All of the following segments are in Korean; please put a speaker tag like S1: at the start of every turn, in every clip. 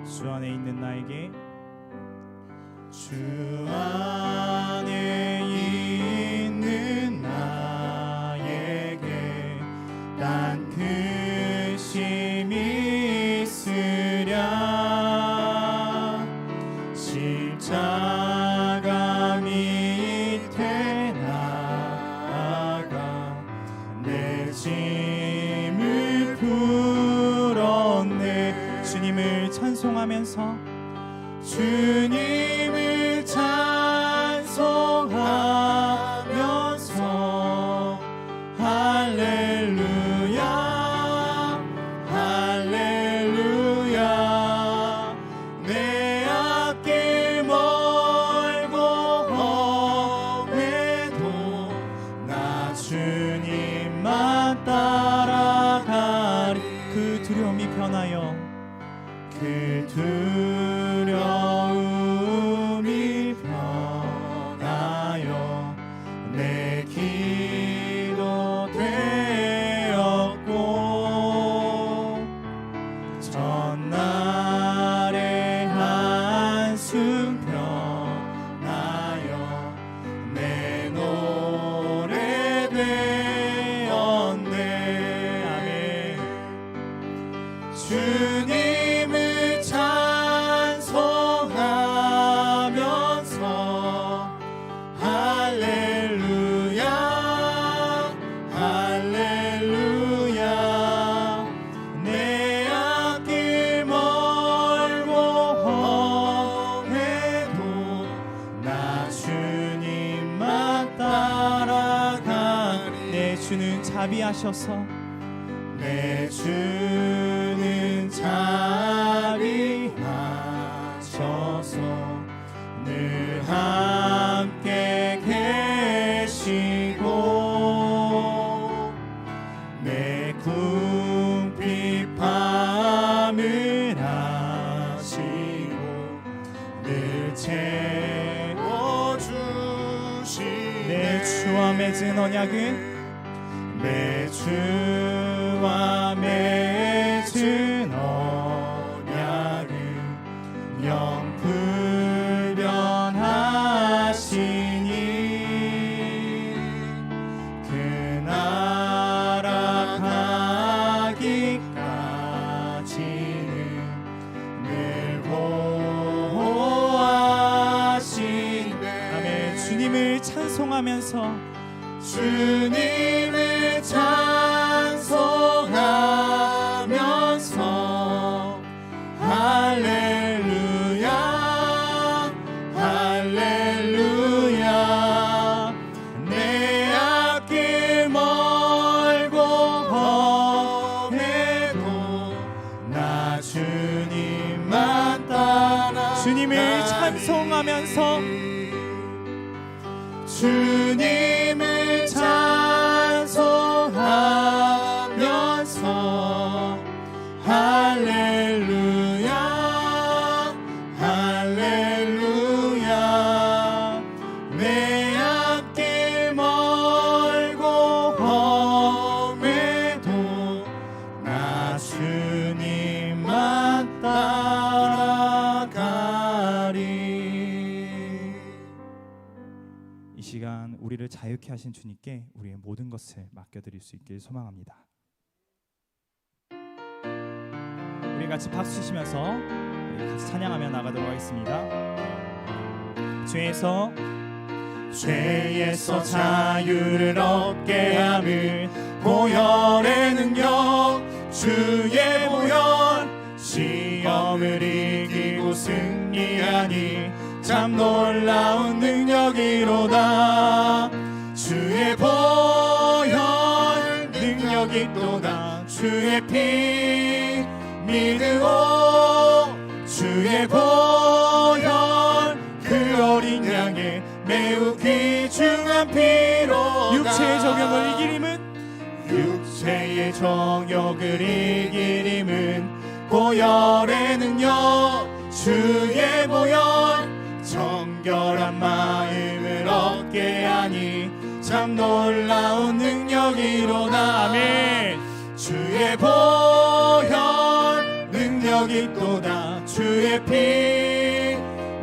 S1: 주 안에 있는 나에게
S2: 주 안에 있는 나에게 난 그 힘이 있으랴. 십자가 밑에 나아가 내 짐을 풀었네.
S1: 주님을 찬송하면서
S2: 주님을 찬송하면서 할렐루야 할렐루야. 내 앞길 멀고 험해도 나 주님만 따라가리.
S1: 그 두려움이 변하여
S2: 그 두려움이 변하여 내 기도 되었고, 전날의 한숨 변하여 내 노래 되었네. 아멘. 주님을 찬송하면서 할렐루야 할렐루야. 내 앞길 멀고 험해도 나 주님만 따라가리.
S1: 내 주는 자비하셔서
S2: 내 주는 자비하셔서 늘 함께 계시고, 내 궁핍함을 아시고 늘 채워주시네.
S1: 내 주와 맺은 언약은
S2: 내 주와 맺은 언약은 영불변하시니, 그 나라 가기까지는 늘 보호하시네.
S1: 아멘. 주님을 찬송하면서
S2: 주님을 찬송하면서 할렐루야 할렐루야. 내 앞길 멀고 험해도 나 주님만 따라
S1: 주님을 찬송하면서
S2: 주님을 찬송하면서 할렐루야 할렐루야. 내 앞길 멀고 험해도 나 주님만 따라가리.
S1: 이 시간 우리를 자유케 하신 주님께 우리의 모든 것을 맡겨드릴 수 있길 소망합니다. 우리 같이 박수 치면서 우리 같이 찬양하며 나가도록 하겠습니다.
S2: 죄에서 자유를 얻게 함을 보혈의 능력, 주의 보혈. 시험을 이기고 승리하니 참 놀라운 능력이로다. 주의 보혈 능력이 또다. 주의 피 믿으오. 주의 보혈 그 어린 양의 매우 귀중한 피로다.
S1: 육체의 정욕을 이기림은
S2: 육체의 정욕을 이기림은 보혈의 능력, 주의 보혈. 정결한 마음을 얻게 하니 참 놀라운 능력이로다. 아멘. 주의 보혈 능력이 또다. 주의 주의 피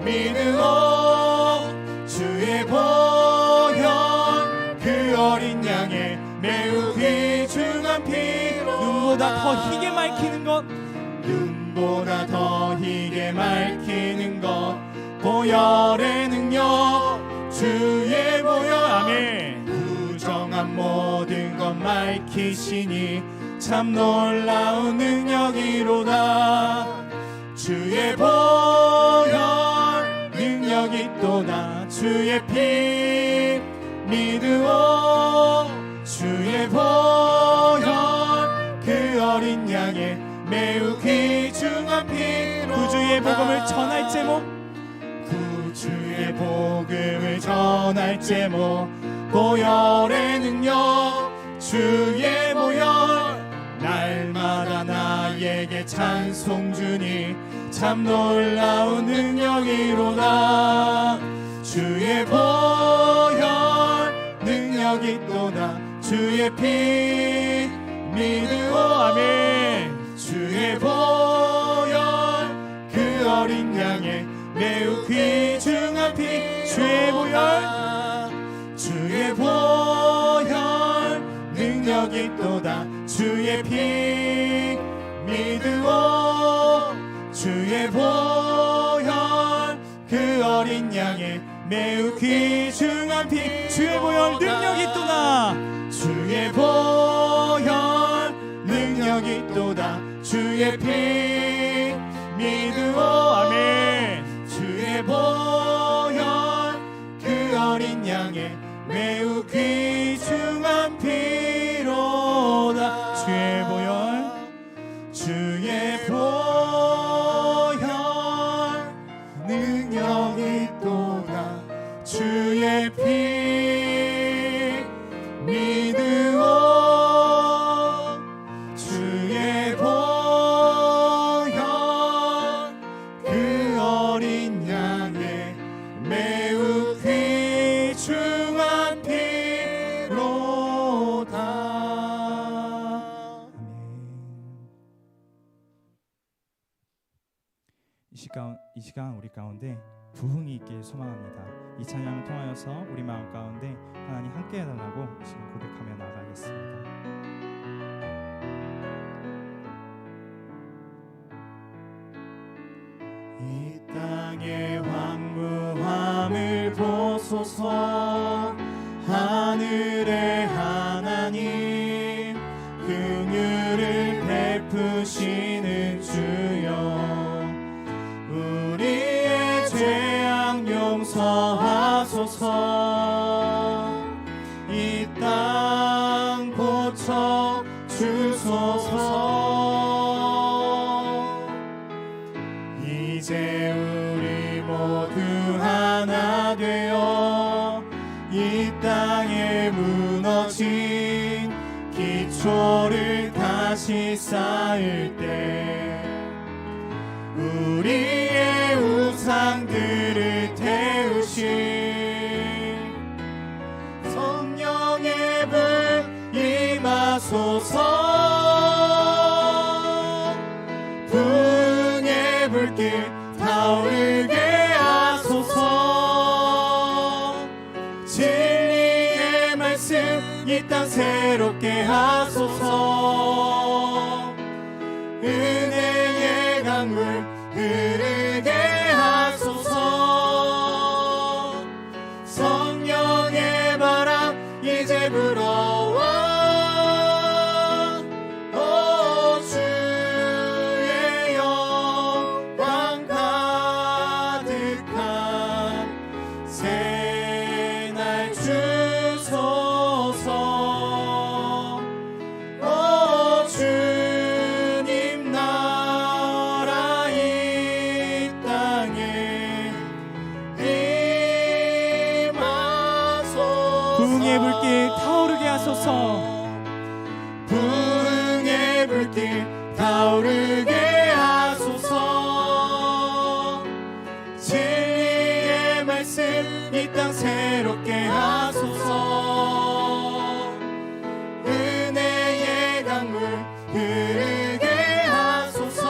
S2: 믿으오 주의 보혈 그 어린 양의 매우 귀중한 피로
S1: 눈보다 더 희게 밝히는 것
S2: 눈보다 더 희게 밝히는 것 보혈의 능력 주의 보혈 아멘 부정한 모든 것 밝히시니 참 놀라운 능력이로다 주의 보혈 능력이 또다 주의 피 믿으오 주의 보혈 그 어린 양의 매우 귀중한 피로
S1: 구주의 복음을 전할 제목
S2: 구주의 복음을 전할 제목 보혈의 능력 주의 보혈 날마다 나에게 찬송 주니 참 놀라운 능력이로다 주의 보혈 능력이 또다 주의 피 믿으오 아멘 주의 보혈 그 어린 양의 매우 귀중한 피 주의 보혈 주의 보혈 능력이 또다 주의 피 믿으오 주의 보혈 그 어린 양의 매우 귀중한 피 주의 보혈 능력이 또다 주의 보혈 능력이 또다 주의 피 믿으오 아멘 주의 보혈 그 어린 양의 매우 귀중한 피로다 주의 보혈 주의 보혈 능력이 또다 주의 피 믿으오 주의 보혈 그 어린 양의 매우 귀중한 피로다
S1: 이 시간 우리 가운데 부흥이 있길 소망합니다. 이 찬양을 통하여서 우리 마음 가운데 하나님 함께 해달라고 지금 고백하며 나아가겠습니다.
S2: 이 땅의 황무함을 보소서 하늘의 하나님 긍휼을 베푸시는 주여 우리의 죄악 용서하소서 이 땅 고쳐 주소서 이제 우리 모두 하나 되어 이 땅에 무너진 기초를 다시 쌓을 때 우리의 우상들을 태우신 성령의 불 임하소서 부흥의 불길 타오르게 하소서 진리의 말씀 이 땅 새롭게 하소서 은혜의 강물 흐르게 하소서 성령의 바람 이제 불어와 오 주의 영광 가득한 새날 주소서 오 주님 나라 이 땅에 임하소서
S1: 부흥의 불길 타오르게 하소서
S2: 부흥의 불길 타오르게 하소서 진리의 말씀 이 땅 새롭게 하소서 은혜의 강물 흐르게 하소서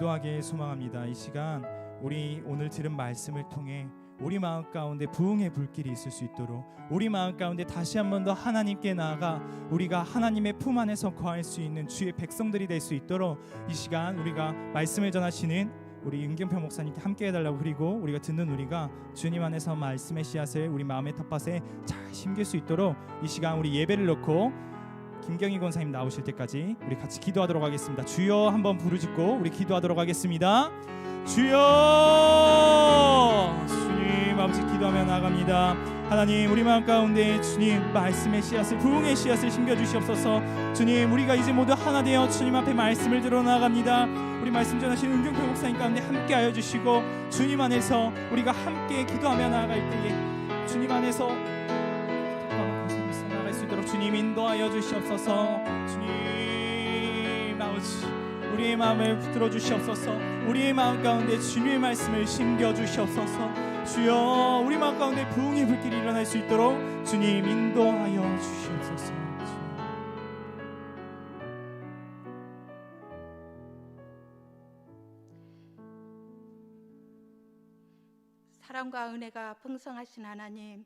S1: 기도하게 소망합니다. 이 시간 우리 오늘 들은 말씀을 통해 우리 마음 가운데 부흥의 불길이 있을 수 있도록, 우리 마음 가운데 다시 한 번 더 하나님께 나아가 우리가 하나님의 품 안에서 거할 수 있는 주의 백성들이 될 수 있도록 이 시간 우리가 말씀을 전하시는 우리 윤경표 목사님께 함께 해달라고, 그리고 우리가 듣는 우리가 주님 안에서 말씀의 씨앗을 우리 마음의 텃밭에 잘 심길 수 있도록 이 시간 우리 예배를 놓고 김경희 권사님 나오실 때까지 우리 같이 기도하도록 하겠습니다. 주여 한번 부르짖고 우리 기도하도록 하겠습니다. 주여, 주님 아버지 기도하며 나아갑니다. 하나님, 우리 마음 가운데 주님 말씀의 씨앗을, 부흥의 씨앗을 심겨주시옵소서. 주님, 우리가 이제 모두 하나 되어 주님 앞에 말씀을 들어 나아갑니다. 우리 말씀 전하신 은경표 목사님 가운데 함께하여 주시고 주님 안에서 우리가 함께 기도하며 나아갈 때에 주님 안에서 나아갈 수 있도록 주님 인도하여 주시옵소서. 주님 아버지, 우리의 마음을 붙들어 주시옵소서. 우리의 마음 가운데 주님의 말씀을 심겨 주시옵소서. 주여, 우리 마음 가운데 부흥의 불길이 일어날 수 있도록 주님 인도하여 주시옵소서.
S3: 사랑과 은혜가 풍성하신 하나님,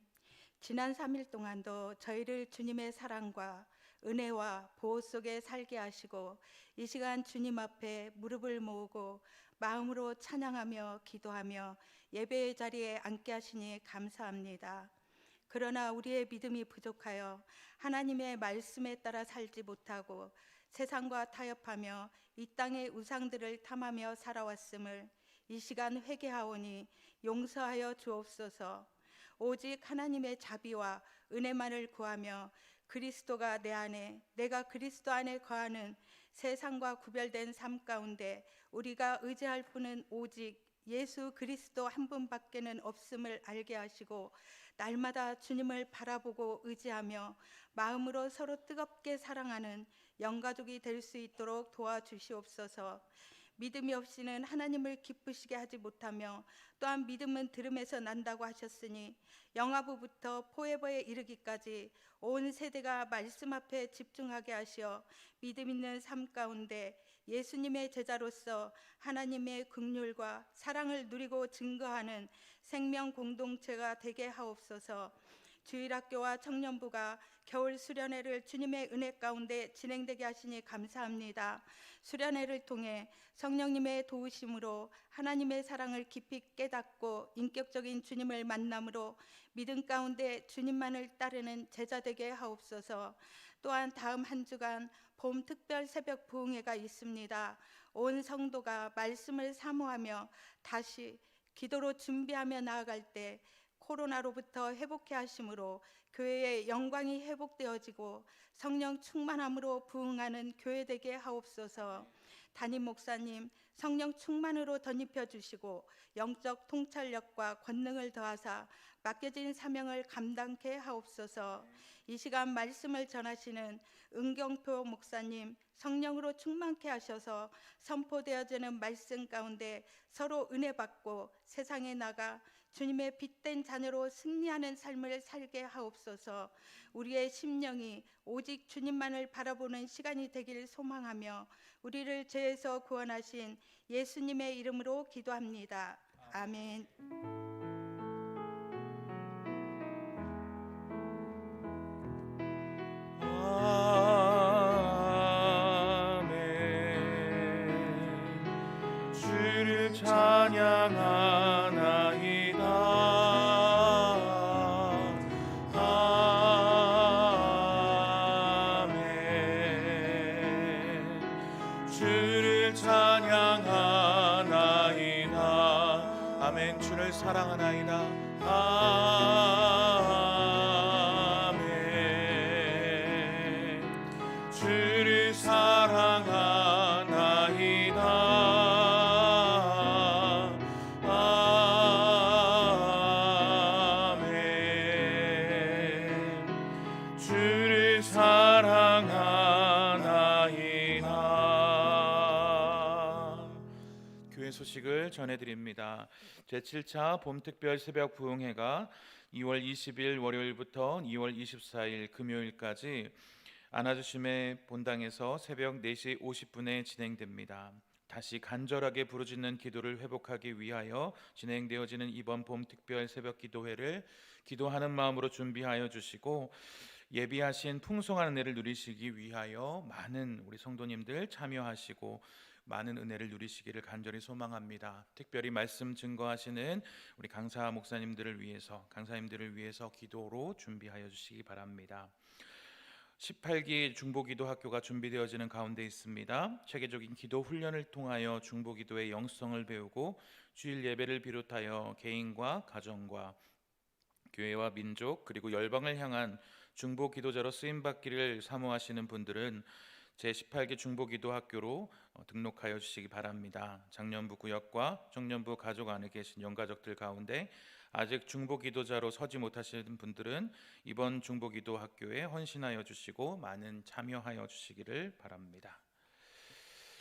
S3: 지난 3일 동안도 저희를 주님의 사랑과 은혜와 보호 속에 살게 하시고 이 시간 주님 앞에 무릎을 모으고 마음으로 찬양하며 기도하며 예배의 자리에 앉게 하시니 감사합니다. 그러나 우리의 믿음이 부족하여 하나님의 말씀에 따라 살지 못하고 세상과 타협하며 이 땅의 우상들을 탐하며 살아왔음을 이 시간 회개하오니 용서하여 주옵소서. 오직 하나님의 자비와 은혜만을 구하며 그리스도가 내 안에, 내가 그리스도 안에 거하는 세상과 구별된 삶 가운데 우리가 의지할 분은 오직 예수 그리스도 한 분밖에는 없음을 알게 하시고 날마다 주님을 바라보고 의지하며 마음으로 서로 뜨겁게 사랑하는 영가족이 될 수 있도록 도와주시옵소서. 믿음이 없이는 하나님을 기쁘시게 하지 못하며 또한 믿음은 들음에서 난다고 하셨으니 영아부부터 포에버에 이르기까지 온 세대가 말씀 앞에 집중하게 하시어 믿음 있는 삶 가운데 예수님의 제자로서 하나님의 긍휼과 사랑을 누리고 증거하는 생명 공동체가 되게 하옵소서. 주일학교와 청년부가 겨울 수련회를 주님의 은혜 가운데 진행되게 하시니 감사합니다. 수련회를 통해 성령님의 도우심으로 하나님의 사랑을 깊이 깨닫고 인격적인 주님을 만남으로 믿음 가운데 주님만을 따르는 제자 되게 하옵소서. 또한 다음 한 주간 봄 특별 새벽 부흥회가 있습니다. 온 성도가 말씀을 사모하며 다시 기도로 준비하며 나아갈 때 코로나로부터 회복해 하심으로 교회의 영광이 회복되어지고 성령 충만함으로 부흥하는 교회 되게 하옵소서. 담임 목사님 성령 충만으로 덧입혀 주시고 영적 통찰력과 권능을 더하사 맡겨진 사명을 감당케 하옵소서. 이 시간 말씀을 전하시는 은경표 목사님 성령으로 충만케 하셔서 선포되어지는 말씀 가운데 서로 은혜 받고 세상에 나가 주님의 빛된 자녀로 승리하는 삶을 살게 하옵소서. 우리의 심령이 오직 주님만을 바라보는 시간이 되길 소망하며 우리를 죄에서 구원하신 예수님의 이름으로 기도합니다. 아멘.
S2: 주를 찬양하나이다. 아멘. 주를 찬양하나이다. 아멘. 주를 사랑하나이다. 아멘. 주를 사랑하나이다. 아멘. 주를 사랑하나이다. 교회 소식을 전해드립니다. 제7차 봄특별 새벽 부흥회가 2월 20일 월요일부터 2월 24일 금요일까지 안아주심의 본당에서 새벽 4시 50분에 진행됩니다. 다시 간절하게 부르짖는 기도를 회복하기 위하여 진행되어지는 이번 봄 특별 새벽 기도회를 기도하는 마음으로 준비하여 주시고 예비하신 풍성한 은혜를 누리시기 위하여 많은 우리 성도님들 참여하시고 많은 은혜를 누리시기를 간절히 소망합니다. 특별히 말씀 증거하시는 우리 강사 목사님들을 위해서, 강사님들을 위해서 기도로 준비하여 주시기 바랍니다. 18기 중보기도학교가 준비되어지는 가운데 있습니다. 체계적인 기도 훈련을 통하여 중보기도의 영성을 배우고 주일 예배를 비롯하여 개인과 가정과 교회와 민족 그리고 열방을 향한 중보기도자로 쓰임받기를 사모하시는 분들은 제18기 중보기도학교로 등록하여 주시기 바랍니다. 장년부 구역과 청년부 가족 안에 계신 영가족들 가운데 아직 중보기도자로 서지 못하시는 분들은 이번 중보기도학교에 헌신하여 주시고 많은 참여하여 주시기를 바랍니다.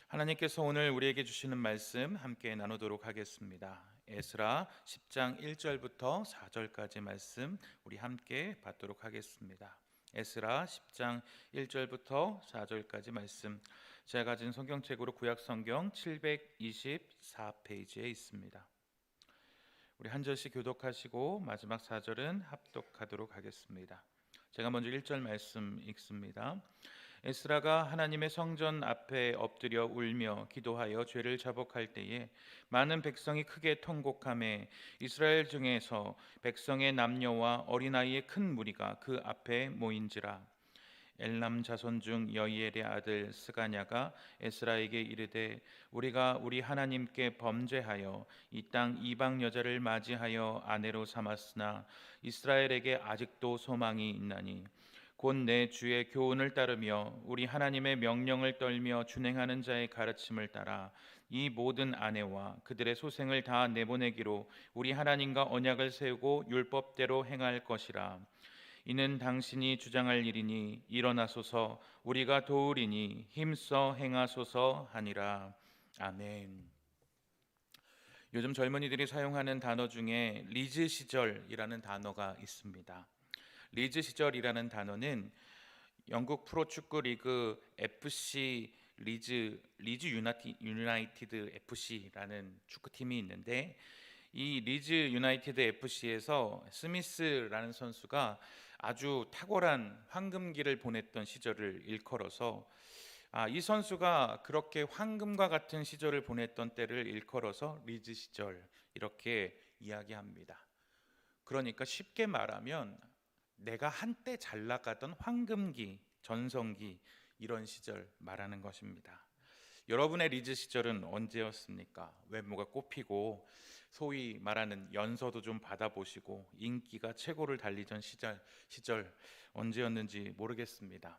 S2: 하나님께서 오늘 우리에게 주시는 말씀 함께 나누도록 하겠습니다. 에스라 10장 1절부터 4절까지 말씀 우리 함께 받도록 하겠습니다. 에스라 10장 1절부터 4절까지 말씀 제가 가진 성경책으로 구약성경 724페이지에 있습니다. 우리 한 절씩 교독하시고 마지막 4절은 합독하도록 하겠습니다. 제가 먼저 1절 말씀 읽습니다. 에스라가 하나님의 성전 앞에 엎드려 울며 기도하여 죄를 자복할 때에 많은 백성이 크게 통곡하매 이스라엘 중에서 백성의 남녀와 어린아이의 큰 무리가 그 앞에 모인지라. 엘람 자손 중 여이엘의 아들 스가냐가 에스라에게 이르되 우리가 우리 하나님께 범죄하여 이 땅 이방 여자를 맞이하여 아내로 삼았으나 이스라엘에게 아직도 소망이 있나니 곧 내 주의 교훈을 따르며 우리 하나님의 명령을 떨며 준행하는 자의 가르침을 따라 이 모든 아내와 그들의 소생을 다 내보내기로 우리 하나님과 언약을 세우고 율법대로 행할 것이라. 이는 당신이 주장할 일이니 일어나소서 우리가 도우리니 힘써 행하소서 하니라. 아멘. 요즘 젊은이들이 사용하는 단어 중에 리즈 시절이라는 단어가 있습니다. 리즈 시절이라는 단어는 영국 프로축구 리그 FC 리즈 유나이티드 FC라는 축구팀이 있는데 이 리즈 유나이티드 FC에서 스미스라는 선수가 아주 탁월한 황금기를 보냈던 시절을 일컬어서 이 선수가 그렇게 황금과 같은 시절을 보냈던 때를 일컬어서 리즈 시절 이렇게 이야기합니다. 그러니까 쉽게 말하면 내가 한때 잘 나가던 황금기, 전성기 이런 시절 말하는 것입니다. 여러분의 리즈 시절은 언제였습니까? 외모가 꽃피고 소위 말하는 연서도 좀 받아보시고 인기가 최고를 달리던 시절 언제였는지 모르겠습니다.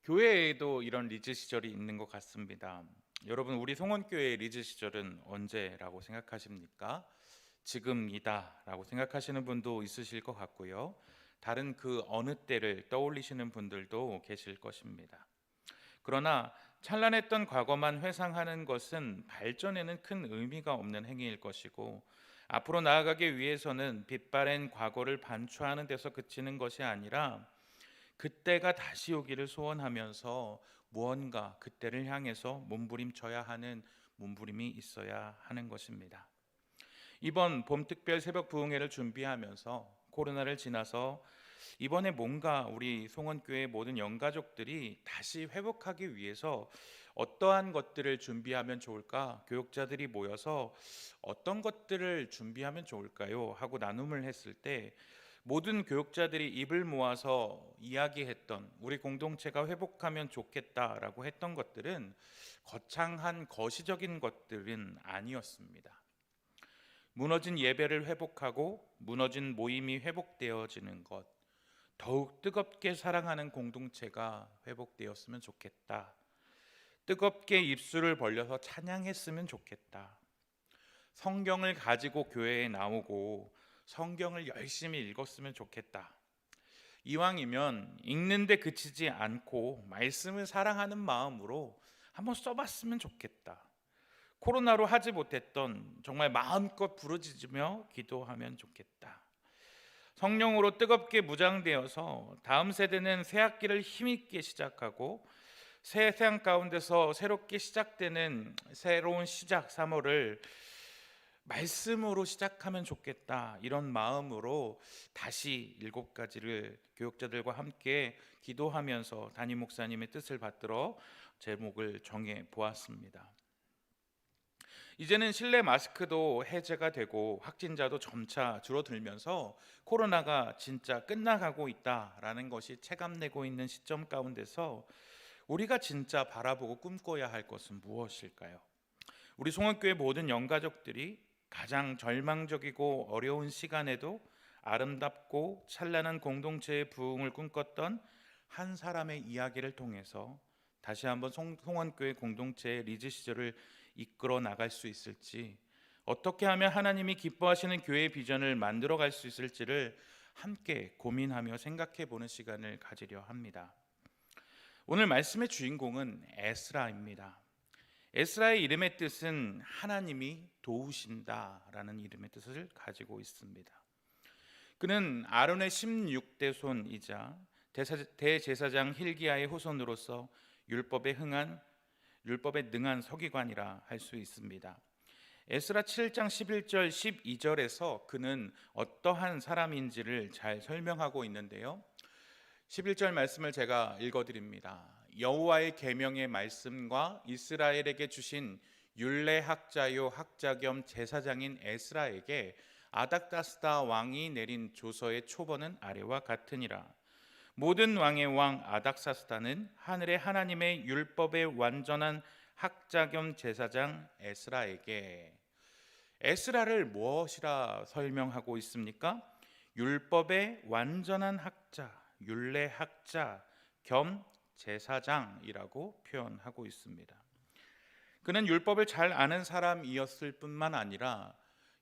S2: 교회에도 이런 리즈 시절이 있는 것 같습니다. 여러분 우리 송원교회의 리즈 시절은 언제라고 생각하십니까? 지금이다 라고 생각하시는 분도 있으실 것 같고요. 다른 그 어느 때를 떠올리시는 분들도 계실 것입니다. 그러나 찬란했던 과거만 회상하는 것은 발전에는 큰 의미가 없는 행위일 것이고 앞으로 나아가기 위해서는 빛바랜 과거를 반추하는 데서 그치는 것이 아니라 그때가 다시 오기를 소원하면서 무언가 그때를 향해서 몸부림쳐야 하는 몸부림이 있어야 하는 것입니다. 이번 봄 특별 새벽 부흥회를 준비하면서 코로나를 지나서 이번에 뭔가 우리 송원교회 모든 영가족들이 다시 회복하기 위해서 어떠한 것들을 준비하면 좋을까? 교육자들이 모여서 어떤 것들을 준비하면 좋을까요? 하고 나눔을 했을 때 모든 교육자들이 입을 모아서 이야기했던 우리 공동체가 회복하면 좋겠다라고 했던 것들은 거창한 거시적인 것들은 아니었습니다. 무너진 예배를 회복하고 무너진 모임이 회복되어지는 것, 더욱 뜨겁게 사랑하는 공동체가 회복되었으면 좋겠다. 뜨겁게 입술을 벌려서 찬양했으면 좋겠다. 성경을 가지고 교회에 나오고 성경을 열심히 읽었으면 좋겠다. 이왕이면 읽는데 그치지 않고 말씀을 사랑하는 마음으로 한번 써봤으면 좋겠다. 코로나로 하지 못했던 정말 마음껏 부르짖으며 기도하면 좋겠다. 성령으로 뜨겁게 무장되어서 다음 세대는 새 학기를 힘있게 시작하고 새 세상 가운데서 새롭게 시작되는 새로운 시작 3월을 말씀으로 시작하면 좋겠다, 이런 마음으로 다시 7가지를 교육자들과 함께 기도하면서 담임 목사님의 뜻을 받들어 제목을 정해 보았습니다. 이제는 실내 마스크도 해제가 되고 확진자도 점차 줄어들면서 코로나가 진짜 끝나가고 있다라는 것이 체감되고 있는 시점 가운데서 우리가 진짜 바라보고 꿈꿔야 할 것은 무엇일까요? 우리 송원교회 모든 영가족들이 가장 절망적이고 어려운 시간에도 아름답고 찬란한 공동체의 부흥을 꿈꿨던 한 사람의 이야기를 통해서 다시 한번 송원교회 공동체의 리즈 시절을 이끌어 나갈 수 있을지, 어떻게 하면 하나님이 기뻐하시는 교회의 비전을 만들어 갈 수 있을지를 함께 고민하며 생각해 보는 시간을 가지려 합니다. 오늘 말씀의 주인공은 에스라입니다. 에스라의 이름의 뜻은 하나님이 도우신다라는 이름의 뜻을 가지고 있습니다. 그는 아론의 16대 손이자 대제사장 힐기야의 후손으로서 율법에 능한 서기관이라 할 수 있습니다. 에스라 7장 11절 12절에서 그는 어떠한 사람인지를 잘 설명하고 있는데요. 11절 말씀을 제가 읽어드립니다. 여호와의 계명의 말씀과 이스라엘에게 주신 율례학자요 학자 겸 제사장인 에스라에게 아닥다스다 왕이 내린 조서의 초본은 아래와 같으니라. 모든 왕의 왕 아닥사스다는 하늘의 하나님의 율법의 완전한 학자 겸 제사장 에스라에게, 에스라를 무엇이라 설명하고 있습니까? 율법의 완전한 학자, 율례학자 겸 제사장이라고 표현하고 있습니다. 그는 율법을 잘 아는 사람이었을 뿐만 아니라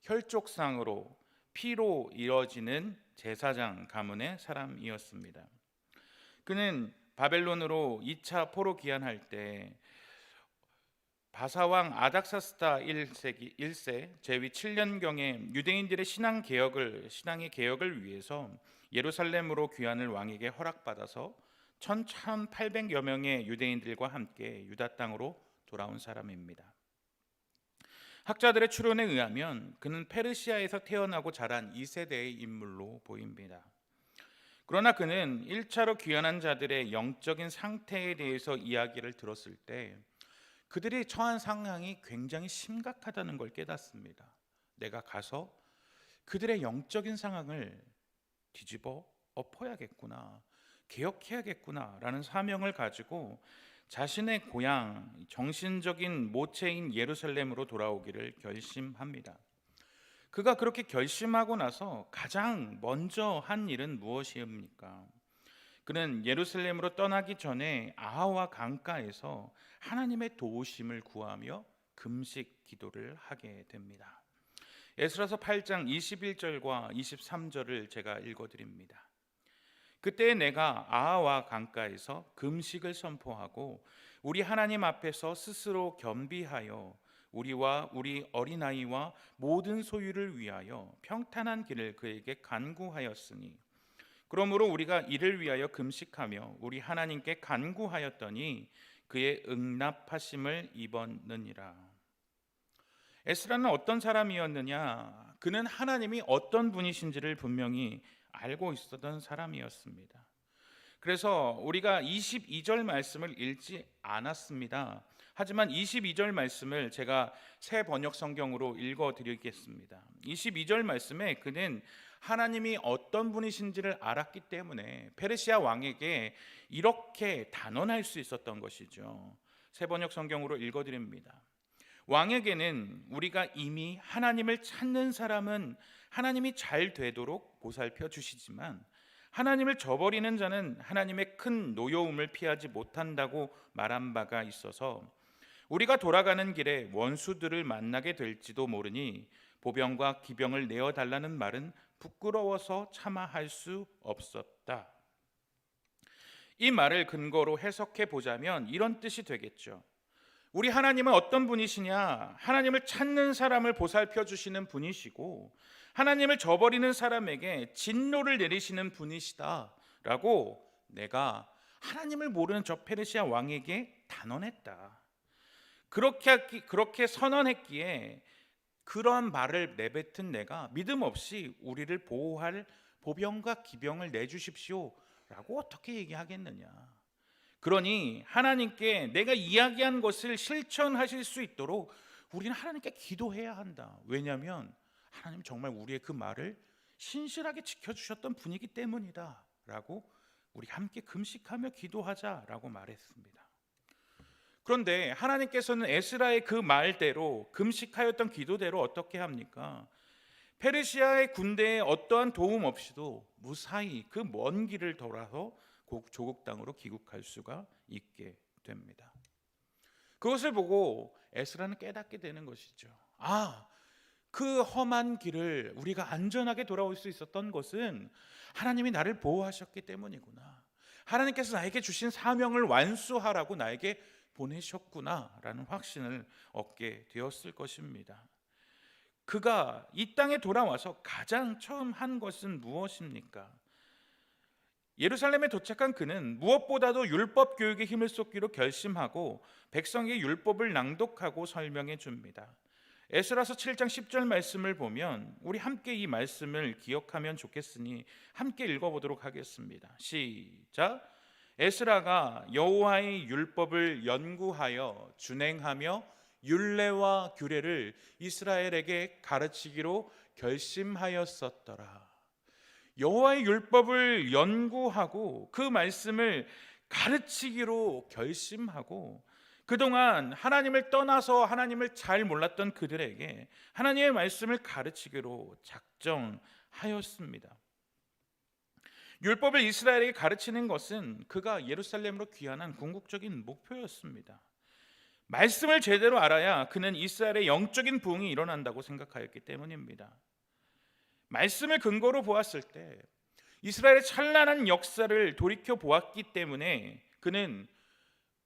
S2: 혈족상으로 피로 이어지는 제사장 가문의 사람이었습니다. 그는 바벨론으로 2차 포로 귀환할 때 바사왕 아닥사스다 1세 제위 7년경에 유대인들의 신앙의 개혁을 위해서 예루살렘으로 귀환을 왕에게 허락받아서 1800여 명의 유대인들과 함께 유다 땅으로 돌아온 사람입니다. 학자들의 추론에 의하면 그는 페르시아에서 태어나고 자란 2세대의 인물로 보입니다. 그러나 그는 1차로 귀환한 자들의 영적인 상태에 대해서 이야기를 들었을 때 그들이 처한 상황이 굉장히 심각하다는 걸 깨닫습니다. 내가 가서 그들의 영적인 상황을 뒤집어 엎어야겠구나, 개혁해야겠구나 라는 사명을 가지고 자신의 고향, 정신적인 모체인 예루살렘으로 돌아오기를 결심합니다. 그가 그렇게 결심하고 나서 가장 먼저 한 일은 무엇입니까? 그는 예루살렘으로 떠나기 전에 아하와 강가에서 하나님의 도우심을 구하며 금식 기도를 하게 됩니다. 에스라서 8장 21절과 23절을 제가 읽어드립니다. 그때 내가 아하와 강가에서 금식을 선포하고 우리 하나님 앞에서 스스로 겸비하여 우리와 우리 어린아이와 모든 소유를 위하여 평탄한 길을 그에게 간구하였으니, 그러므로 우리가 이를 위하여 금식하며 우리 하나님께 간구하였더니 그의 응답하심을 입었느니라. 에스라는 어떤 사람이었느냐? 그는 하나님이 어떤 분이신지를 분명히 알고 있었던 사람이었습니다. 그래서 우리가 22절 말씀을 읽지 않았습니다. 하지만 22절 말씀을 제가 새 번역 성경으로 읽어드리겠습니다. 22절 말씀에 그는 하나님이 어떤 분이신지를 알았기 때문에 페르시아 왕에게 이렇게 단언할 수 있었던 것이죠. 새 번역 성경으로 읽어드립니다. 왕에게는 우리가 이미 하나님을 찾는 사람은 하나님이 잘 되도록 보살펴 주시지만 하나님을 저버리는 자는 하나님의 큰 노여움을 피하지 못한다고 말한 바가 있어서 우리가 돌아가는 길에 원수들을 만나게 될지도 모르니 보병과 기병을 내어달라는 말은 부끄러워서 참아할 수 없었다. 이 말을 근거로 해석해 보자면 이런 뜻이 되겠죠. 우리 하나님은 어떤 분이시냐? 하나님을 찾는 사람을 보살펴 주시는 분이시고 하나님을 저버리는 사람에게 진노를 내리시는 분이시다라고 내가 하나님을 모르는 저 페르시아 왕에게 단언했다. 그렇게 선언했기에 그러한 말을 내뱉은 내가 믿음 없이 우리를 보호할 보병과 기병을 내주십시오 라고 어떻게 얘기하겠느냐. 그러니 하나님께 내가 이야기한 것을 실천하실 수 있도록 우리는 하나님께 기도해야 한다. 왜냐하면 하나님 정말 우리의 그 말을 신실하게 지켜주셨던 분이기 때문이다 라고 우리 함께 금식하며 기도하자라고 말했습니다. 그런데 하나님께서는 에스라의 그 말대로 금식하였던 기도대로 어떻게 합니까? 페르시아의 군대에 어떠한 도움 없이도 무사히 그 먼 길을 돌아서 조국 땅으로 귀국할 수가 있게 됩니다. 그것을 보고 에스라는 깨닫게 되는 것이죠. 그 험한 길을 우리가 안전하게 돌아올 수 있었던 것은 하나님이 나를 보호하셨기 때문이구나. 하나님께서 나에게 주신 사명을 완수하라고 나에게 보내셨구나라는 확신을 얻게 되었을 것입니다. 그가 이 땅에 돌아와서 가장 처음 한 것은 무엇입니까? 예루살렘에 도착한 그는 무엇보다도 율법 교육에 힘을 쏟기로 결심하고 백성에게 율법을 낭독하고 설명해 줍니다. 에스라서 7장 10절 말씀을 보면 우리 함께 이 말씀을 기억하면 좋겠으니 함께 읽어보도록 하겠습니다. 시작. 에스라가 여호와의 율법을 연구하여 준행하며 율례와 규례를 이스라엘에게 가르치기로 결심하였었더라. 여호와의 율법을 연구하고 그 말씀을 가르치기로 결심하고 그동안 하나님을 떠나서 하나님을 잘 몰랐던 그들에게 하나님의 말씀을 가르치기로 작정하였습니다. 율법을 이스라엘에게 가르치는 것은 그가 예루살렘으로 귀환한 궁극적인 목표였습니다. 말씀을 제대로 알아야 그는 이스라엘의 영적인 부흥이 일어난다고 생각하였기 때문입니다. 말씀을 근거로 보았을 때 이스라엘의 찬란한 역사를 돌이켜 보았기 때문에 그는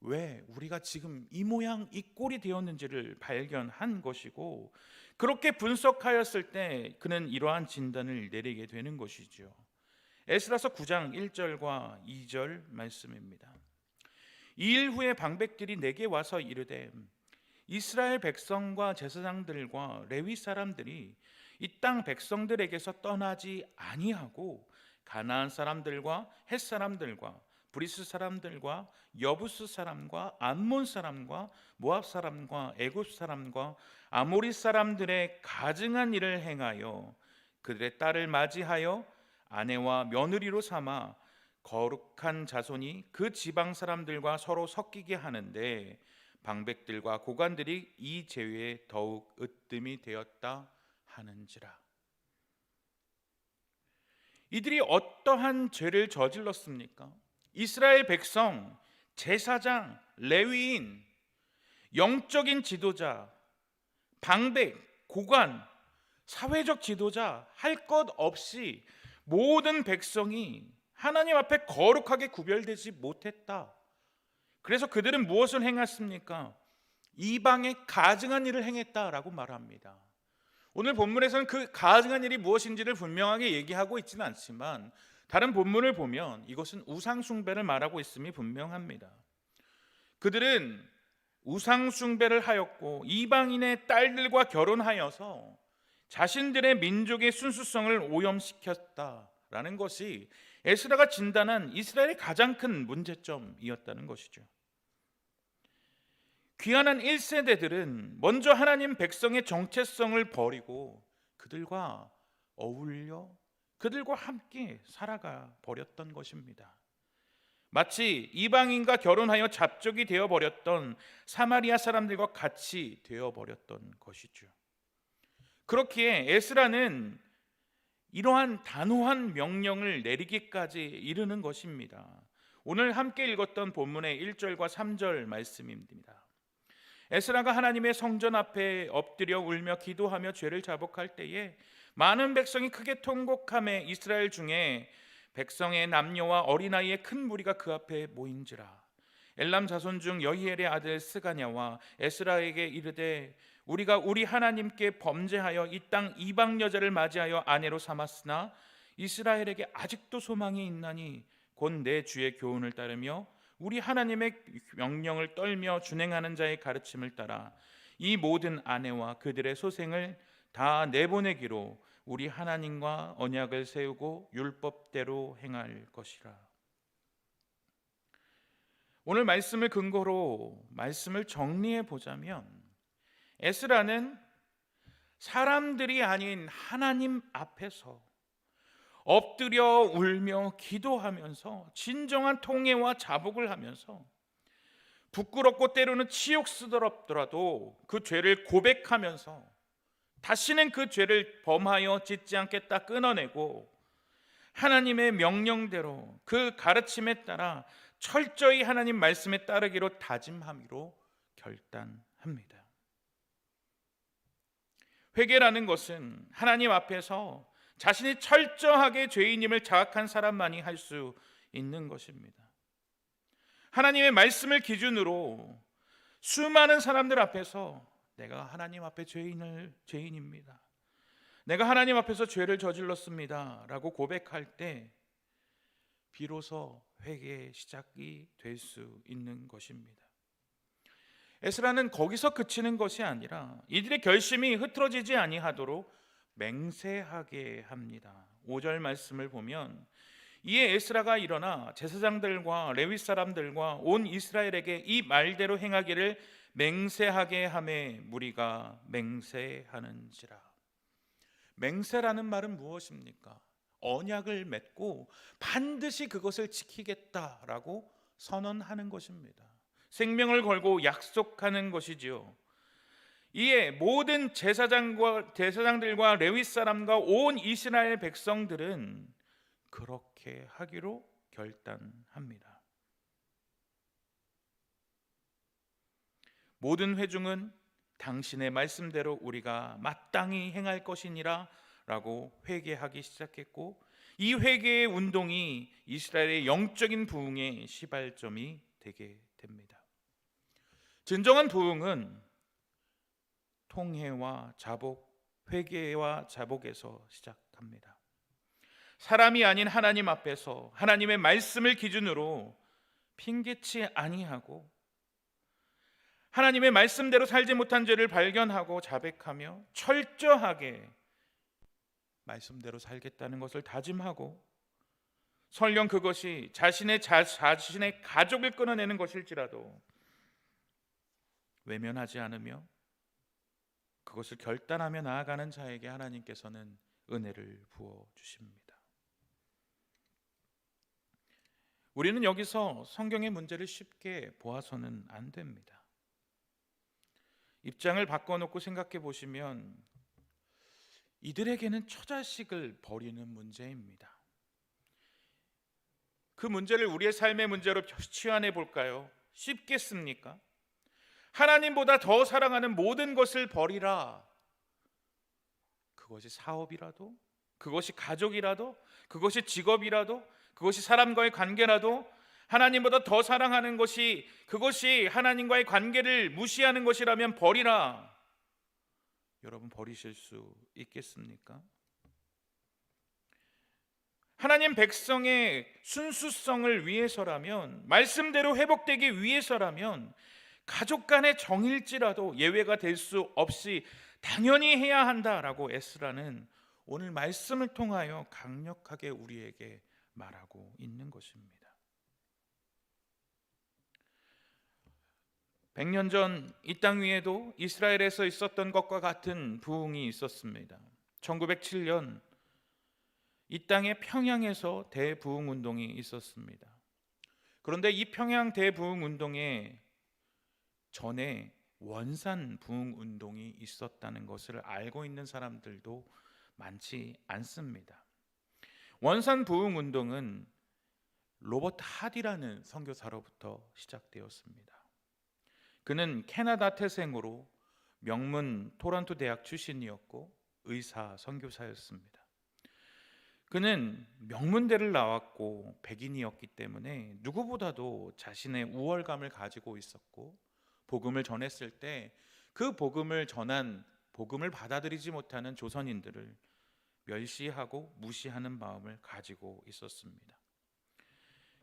S2: 왜 우리가 지금 이 모양 이 꼴이 되었는지를 발견한 것이고, 그렇게 분석하였을 때 그는 이러한 진단을 내리게 되는 것이죠. 에스라서 9장 1절과 2절 말씀입니다. 이 일 후에 방백들이 내게 와서 이르되 이스라엘 백성과 제사장들과 레위 사람들이 이 땅 백성들에게서 떠나지 아니하고 가나안 사람들과 헷 사람들과 브리스 사람들과 여부스 사람과 암몬 사람과 모압 사람과 애굽 사람과 아모리 사람들의 가증한 일을 행하여 그들의 딸을 맞이하여 아내와 며느리로 삼아 거룩한 자손이 그 지방 사람들과 서로 섞이게 하는데 방백들과 고관들이 이 죄에 더욱 으뜸이 되었다 하는지라. 이들이 어떠한 죄를 저질렀습니까? 이스라엘 백성, 제사장, 레위인, 영적인 지도자, 방백, 고관, 사회적 지도자 할 것 없이 모든 백성이 하나님 앞에 거룩하게 구별되지 못했다. 그래서 그들은 무엇을 행했습니까? 이방에 가증한 일을 행했다라고 말합니다. 오늘 본문에서는 그 가증한 일이 무엇인지를 분명하게 얘기하고 있지는 않지만 다른 본문을 보면 이것은 우상 숭배를 말하고 있음이 분명합니다. 그들은 우상 숭배를 하였고 이방인의 딸들과 결혼하여서 자신들의 민족의 순수성을 오염시켰다라는 것이 에스라가 진단한 이스라엘의 가장 큰 문제점이었다는 것이죠. 귀환한 1세대들은 먼저 하나님 백성의 정체성을 버리고 그들과 어울려 그들과 함께 살아가 버렸던 것입니다. 마치 이방인과 결혼하여 잡족이 되어버렸던 사마리아 사람들과 같이 되어버렸던 것이죠. 그렇기에 에스라는 이러한 단호한 명령을 내리기까지 이르는 것입니다. 오늘 함께 읽었던 본문의 1절과 3절 말씀입니다. 에스라가 하나님의 성전 앞에 엎드려 울며 기도하며 죄를 자복할 때에 많은 백성이 크게 통곡하며 이스라엘 중에 백성의 남녀와 어린아이의 큰 무리가 그 앞에 모인지라. 엘람 자손 중 여히엘의 아들 스가냐와 에스라에게 이르되 우리가 우리 하나님께 범죄하여 이 땅 이방 여자를 맞이하여 아내로 삼았으나 이스라엘에게 아직도 소망이 있나니 곧 내 주의 교훈을 따르며 우리 하나님의 명령을 떨며 준행하는 자의 가르침을 따라 이 모든 아내와 그들의 소생을 다 내보내기로 우리 하나님과 언약을 세우고 율법대로 행할 것이라. 오늘 말씀을 근거로 말씀을 정리해 보자면, 에스라는 사람들이 아닌 하나님 앞에서 엎드려 울며 기도하면서 진정한 통회와 자복을 하면서 부끄럽고 때로는 치욕스럽더라도 그 죄를 고백하면서 다시는 그 죄를 범하여 짓지 않겠다 끊어내고 하나님의 명령대로 그 가르침에 따라 철저히 하나님 말씀에 따르기로 다짐함으로 결단합니다. 회개라는 것은 하나님 앞에서 자신이 철저하게 죄인임을 자각한 사람만이 할 수 있는 것입니다. 하나님의 말씀을 기준으로 수많은 사람들 앞에서 내가 하나님 앞에 죄인입니다, 내가 하나님 앞에서 죄를 저질렀습니다 라고 고백할 때 비로소 회개의 시작이 될 수 있는 것입니다. 에스라는 거기서 그치는 것이 아니라 이들의 결심이 흐트러지지 아니하도록 맹세하게 합니다. 5절 말씀을 보면 이에 에스라가 일어나 제사장들과 레위 사람들과 온 이스라엘에게 이 말대로 행하기를 맹세하게 하매 무리가 맹세하는지라. 맹세라는 말은 무엇입니까? 언약을 맺고 반드시 그것을 지키겠다라고 선언하는 것입니다. 생명을 걸고 약속하는 것이지요. 이에 모든 제사장들과 레위 사람과 온 이스라엘 백성들은 그렇게 하기로 결단합니다. 모든 회중은 당신의 말씀대로 우리가 마땅히 행할 것이니라 라고 회개하기 시작했고, 이 회개의 운동이 이스라엘의 영적인 부흥의 시발점이 되게 됩니다. 진정한 부흥은 통회와 자복, 회개와 자복에서 시작합니다. 사람이 아닌 하나님 앞에서 하나님의 말씀을 기준으로 핑계치 아니하고 하나님의 말씀대로 살지 못한 죄를 발견하고 자백하며 철저하게 말씀대로 살겠다는 것을 다짐하고, 설령 그것이 자신의 가족을 끊어내는 것일지라도 외면하지 않으며 그것을 결단하며 나아가는 자에게 하나님께서는 은혜를 부어 주십니다. 우리는 여기서 성경의 문제를 쉽게 보아서는 안 됩니다. 입장을 바꿔놓고 생각해 보시면 이들에게는 처자식을 버리는 문제입니다. 그 문제를 우리의 삶의 문제로 치환해 볼까요? 쉽겠습니까? 하나님보다 더 사랑하는 모든 것을 버리라. 그것이 사업이라도, 그것이 가족이라도, 그것이 직업이라도, 그것이 사람과의 관계라도 하나님보다 더 사랑하는 것이, 그것이 하나님과의 관계를 무시하는 것이라면 버리라. 여러분, 버리실 수 있겠습니까? 하나님 백성의 순수성을 위해서라면, 말씀대로 회복되기 위해서라면 가족 간의 정일지라도 예외가 될 수 없이 당연히 해야 한다라고 에스라는 오늘 말씀을 통하여 강력하게 우리에게 말하고 있는 것입니다. 100년 전 이 땅 위에도 이스라엘에서 있었던 것과 같은 부흥이 있었습니다. 1907년 이 땅의 평양에서 대부흥 운동이 있었습니다. 그런데 이 평양 대부흥 운동에 전에 원산 부흥 운동이 있었다는 것을 알고 있는 사람들도 많지 않습니다. 원산 부흥 운동은 로버트 하디라는 선교사로부터 시작되었습니다. 그는 캐나다 태생으로 명문 토론토 대학 출신이었고 의사 선교사였습니다. 그는 명문대를 나왔고 백인이었기 때문에 누구보다도 자신의 우월감을 가지고 있었고, 복음을 전했을 때 그 복음을 전한, 복음을 받아들이지 못하는 조선인들을 멸시하고 무시하는 마음을 가지고 있었습니다.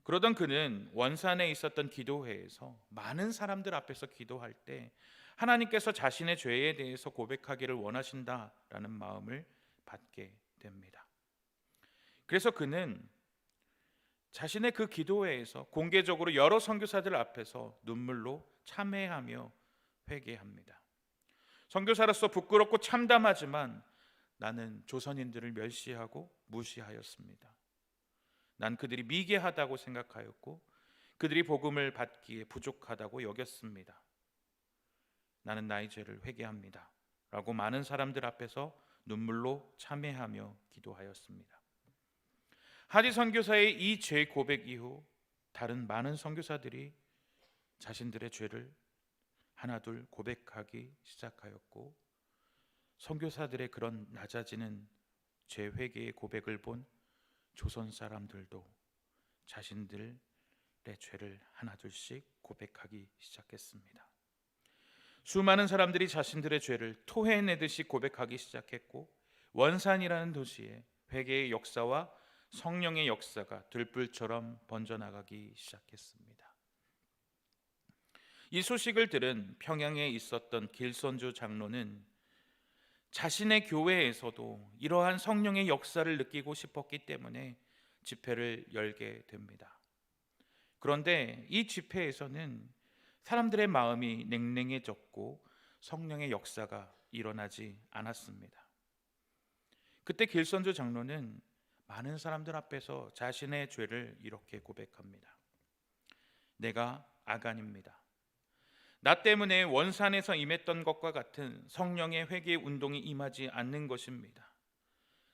S2: 그러던 그는 원산에 있었던 기도회에서 많은 사람들 앞에서 기도할 때 하나님께서 자신의 죄에 대해서 고백하기를 원하신다라는 마음을 받게 됩니다. 그래서 그는 자신의 그 기도회에서 공개적으로 여러 선교사들 앞에서 눈물로 참회하며 회개합니다. 선교사로서 부끄럽고 참담하지만 나는 조선인들을 멸시하고 무시하였습니다. 난 그들이 미개하다고 생각하였고 그들이 복음을 받기에 부족하다고 여겼습니다. 나는 나의 죄를 회개합니다 라고 많은 사람들 앞에서 눈물로 참회하며 기도하였습니다. 하디 선교사의 이 죄 고백 이후 다른 많은 선교사들이 자신들의 죄를 하나둘 고백하기 시작하였고, 선교사들의 그런 낮아지는 죄 회개의 고백을 본 조선 사람들도 자신들의 죄를 하나둘씩 고백하기 시작했습니다. 수많은 사람들이 자신들의 죄를 토해내듯이 고백하기 시작했고, 원산이라는 도시에 회개의 역사와 성령의 역사가 들불처럼 번져나가기 시작했습니다. 이 소식을 들은 평양에 있었던 길선주 장로는 자신의 교회에서도 이러한 성령의 역사를 느끼고 싶었기 때문에 집회를 열게 됩니다. 그런데 이 집회에서는 사람들의 마음이 냉랭해졌고 성령의 역사가 일어나지 않았습니다. 그때 길선주 장로는 많은 사람들 앞에서 자신의 죄를 이렇게 고백합니다. 내가 아간입니다. 나 때문에 원산에서 임했던 것과 같은 성령의 회개 운동이 임하지 않는 것입니다.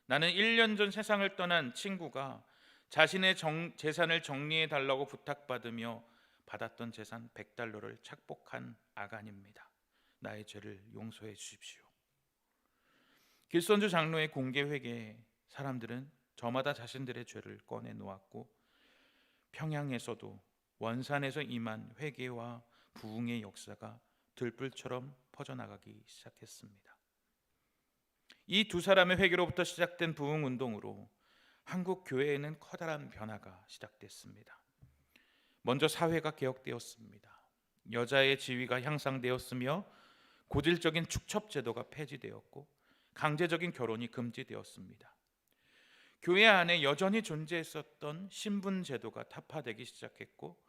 S2: 나는 1년 전 세상을 떠난 친구가 자신의 재산을 정리해 달라고 부탁받으며 받았던 재산 100달러를 착복한 아간입니다. 나의 죄를 용서해 주십시오. 길선주 장로의 공개 회개에 사람들은 저마다 자신들의 죄를 꺼내 놓았고, 평양에서도 원산에서 임한 회개와 부흥의 역사가 들불처럼 퍼져나가기 시작했습니다. 이 두 사람의 회개로부터 시작된 부흥 운동으로 한국 교회에는 커다란 변화가 시작됐습니다. 먼저 사회가 개혁되었습니다. 여자의 지위가 향상되었으며 고질적인 축첩 제도가 폐지되었고 강제적인 결혼이 금지되었습니다. 교회 안에 여전히 존재했었던 신분 제도가 타파되기 시작했고,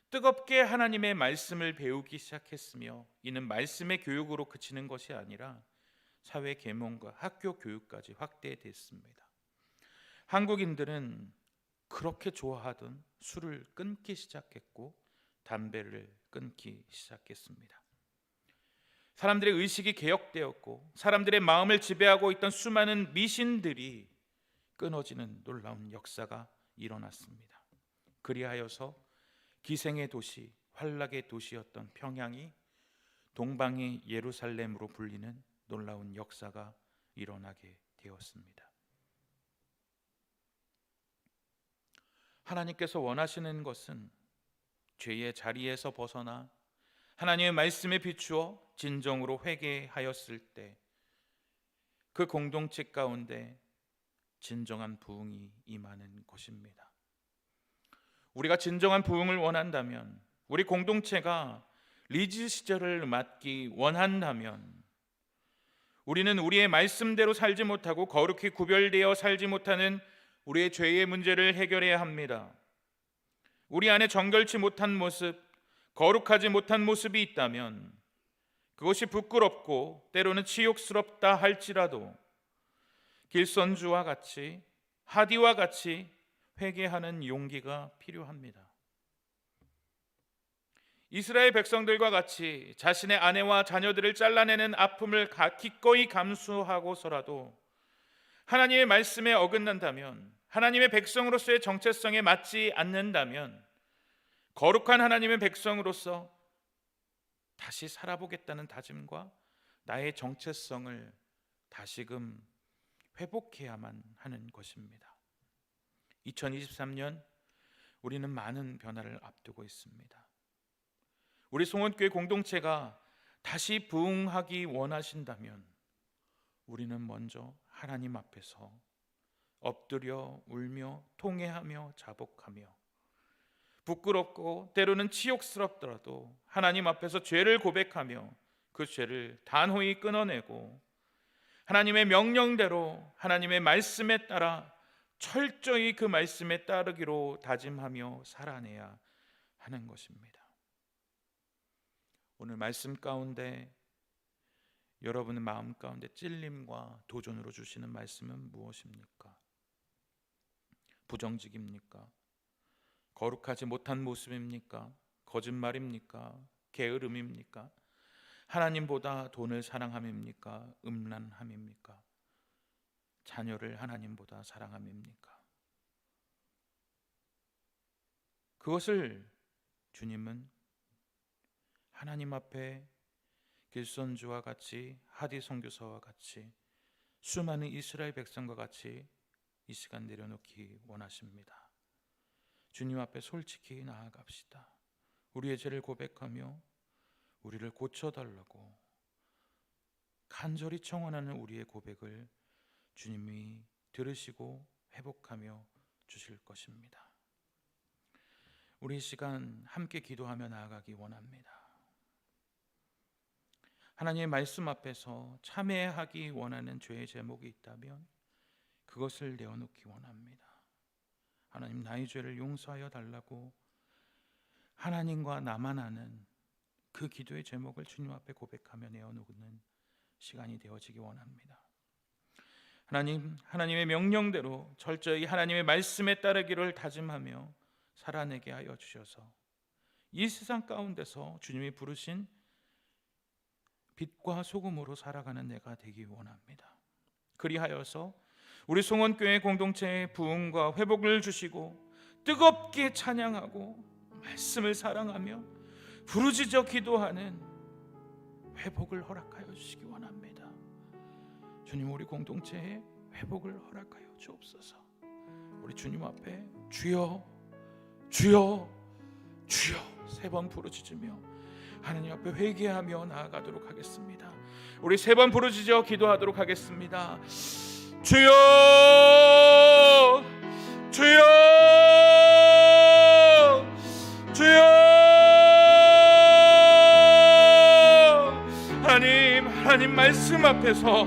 S2: 뜨겁게 하나님의 말씀을 배우기 시작했으며, 이는 말씀의 교육으로 그치는 것이 아니라 사회 계몽과 학교 교육까지 확대됐습니다. 한국인들은 그렇게 좋아하던 술을 끊기 시작했고 담배를 끊기 시작했습니다. 사람들의 의식이 개혁되었고 사람들의 마음을 지배하고 있던 수많은 미신들이 끊어지는 놀라운 역사가 일어났습니다. 그리하여서 기생의 도시, 환락의 도시였던 평양이 동방의 예루살렘으로 불리는 놀라운 역사가 일어나게 되었습니다. 하나님께서 원하시는 것은 죄의 자리에서 벗어나 하나님의 말씀에 비추어 진정으로 회개하였을 때 그 공동체 가운데 진정한 부흥이 임하는 것입니다. 우리가 진정한 부흥을 원한다면, 우리 공동체가 리즈 시절을 맞기 원한다면, 우리는 우리의 말씀대로 살지 못하고 거룩히 구별되어 살지 못하는 우리의 죄의 문제를 해결해야 합니다. 우리 안에 정결치 못한 모습, 거룩하지 못한 모습이 있다면 그것이 부끄럽고 때로는 치욕스럽다 할지라도 길선주와 같이, 하디와 같이 회개하는 용기가 필요합니다. 이스라엘 백성들과 같이 자신의 아내와 자녀들을 잘라내는 아픔을 기꺼이 감수하고서라도 하나님의 말씀에 어긋난다면, 하나님의 백성으로서의 정체성에 맞지 않는다면, 거룩한 하나님의 백성으로서 다시 살아보겠다는 다짐과 나의 정체성을 다시금 회복해야만 하는 것입니다. 2023년 우리는 많은 변화를 앞두고 있습니다. 우리 송원교회 공동체가 다시 부흥하기 원하신다면 우리는 먼저 하나님 앞에서 엎드려 울며 통회하며 자복하며 부끄럽고 때로는 치욕스럽더라도 하나님 앞에서 죄를 고백하며 그 죄를 단호히 끊어내고 하나님의 명령대로 하나님의 말씀에 따라 철저히 그 말씀에 따르기로 다짐하며 살아내야 하는 것입니다. 오늘 말씀 가운데 여러분의 마음 가운데 찔림과 도전으로 주시는 말씀은 무엇입니까? 부정직입니까? 거룩하지 못한 모습입니까? 거짓말입니까? 게으름입니까? 하나님보다 돈을 사랑함입니까? 음란함입니까? 자녀를 하나님보다 사랑함입니까? 그것을 주님은 하나님 앞에 길손주와 같이 하디 선교사와 같이 수많은 이스라엘 백성과 같이 이 시간 내려놓기 원하십니다. 주님 앞에 솔직히 나아갑시다. 우리의 죄를 고백하며 우리를 고쳐달라고 간절히 청원하는 우리의 고백을 주님이 들으시고 회복하며 주실 것입니다. 우리 이 시간 함께 기도하며 나아가기 원합니다. 하나님의 말씀 앞에서 참회하기 원하는 죄의 제목이 있다면 그것을 내어놓기 원합니다. 하나님, 나의 죄를 용서하여 달라고 하나님과 나만 아는 그 기도의 제목을 주님 앞에 고백하며 내어놓는 시간이 되어지기 원합니다. 하나님, 하나님의 명령대로 철저히 하나님의 말씀에 따르기를 다짐하며 살아내게 하여 주셔서 이 세상 가운데서 주님이 부르신 빛과 소금으로 살아가는 내가 되기 원합니다. 그리하여서 우리 송원교회 공동체의 부흥과 회복을 주시고 뜨겁게 찬양하고 말씀을 사랑하며 부르짖어 기도하는 회복을 허락하여 주시기 원합니다. 주님, 우리 공동체의 회복을 허락하여 주옵소서. 우리 주님 앞에 주여 주여 주여 3번 부르짖으며 하나님 앞에 회개하며 나아가도록 하겠습니다. 우리 3번 부르짖어 기도하도록 하겠습니다. 주여 주여 주여. 하나님 말씀 앞에서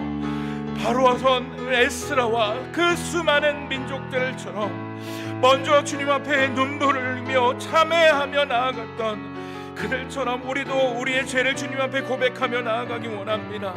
S2: 바로선 에스라와 그 수많은 민족들처럼 먼저 주님 앞에 눈물을 흘리며 참회하며 나아갔던 그들처럼 우리도 우리의 죄를 주님 앞에 고백하며 나아가기 원합니다.